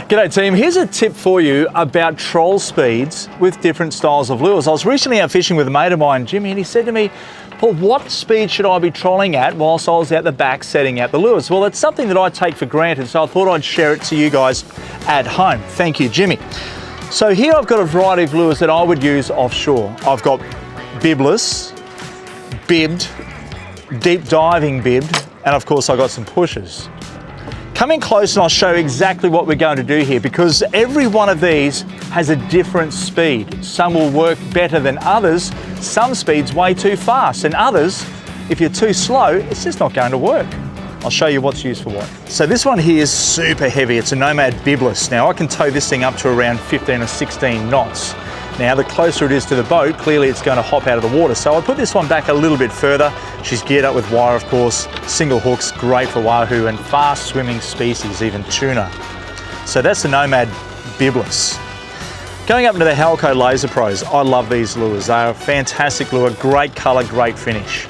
G'day team, here's a tip for you about troll speeds with different styles of lures. I was recently out fishing with a mate of mine, Jimmy, and he said to me, Paul, what speed should I be trolling at whilst I was out the back setting out the lures? Well, it's something that I take for granted, so I thought I'd share it to you guys at home. Thank you, Jimmy. So here I've got a variety of lures that I would use offshore. I've got bibless, bibbed, deep diving bibbed, and of course I've got some pushers. Come in close and I'll show you exactly what we're going to do here, because every one of these has a different speed. Some will work better than others, some speeds way too fast, and others, if you're too slow, it's just not going to work. I'll show you what's used for what. So this one here is super heavy. It's a Nomad bibless. Now I can tow this thing up to around 15 or 16 knots. Now the closer it is to the boat, clearly it's going to hop out of the water. So I put this one back a little bit further. She's geared up with wire, of course, single hooks, great for wahoo and fast swimming species, even tuna. So that's the Nomad bibless. Going up into the Halco Laser Pros, I love these lures. They are a fantastic lure, great colour, great finish.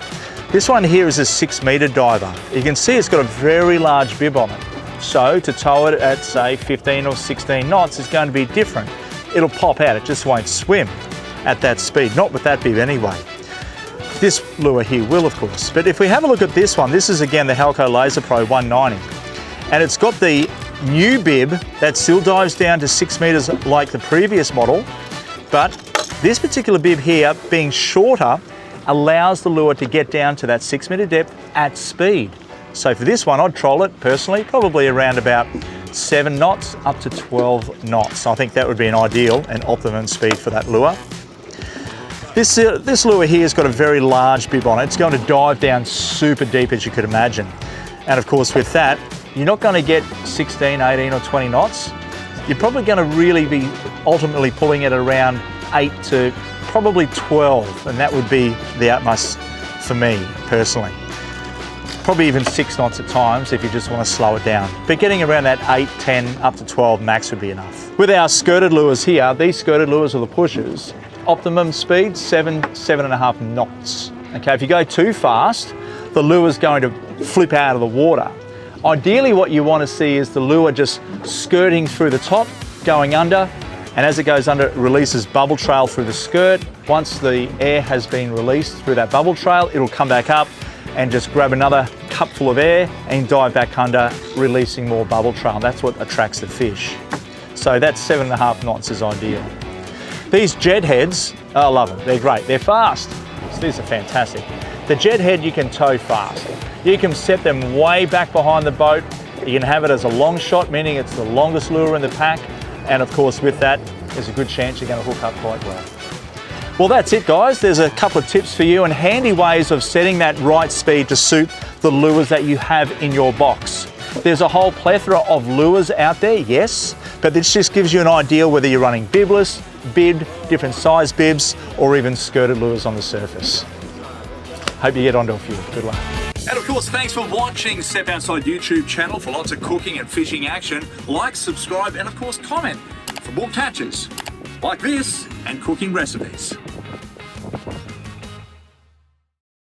This one here is a 6-metre diver. You can see it's got a very large bib on it. So to tow it at say 15 or 16 knots is going to be different. It'll pop out, it just won't swim at that speed, not with that bib anyway. This lure here will, of course. But if we have a look at this one, this is again the Halco Laser Pro 190. And it's got the new bib that still dives down to 6 metres like the previous model, but this particular bib here, being shorter, allows the lure to get down to that 6-metre depth at speed. So for this one, I'd troll it personally, probably around about 7 knots up to 12 knots. I think that would be an ideal and optimum speed for that lure. This lure here has got a very large bib on it. It's going to dive down super deep, as you could imagine. And of course with that, you're not going to get 16, 18 or 20 knots. You're probably going to really be ultimately pulling it around 8 to probably 12, and that would be the utmost for me personally. Probably even 6 knots at times if you just want to slow it down. But getting around that 8, 10, up to 12 max would be enough. With our skirted lures here, these skirted lures are the pushers. Optimum speed, 7.5 knots. Okay, if you go too fast, the lure's going to flip out of the water. Ideally what you want to see is the lure just skirting through the top, going under, and as it goes under, it releases bubble trail through the skirt. Once the air has been released through that bubble trail, it'll come back up and just grab another cupful of air and dive back under, releasing more bubble trail. That's what attracts the fish. So that 7.5 knots is ideal. These jet heads, I love them. They're great. They're fast. So these are fantastic. The jet head you can tow fast. You can set them way back behind the boat. You can have it as a long shot, meaning it's the longest lure in the pack. And of course with that, there's a good chance you're going to hook up quite well. Well, that's it guys. There's a couple of tips for you and handy ways of setting that right speed to suit the lures that you have in your box. There's a whole plethora of lures out there, yes, but this just gives you an idea whether you're running bibless, bibbed, different size bibs, or even skirted lures on the surface. Hope you get onto a few. Good luck. And of course, thanks for watching Step Outside YouTube channel for lots of cooking and fishing action. Like, subscribe, and of course comment for more catches like this and cooking recipes.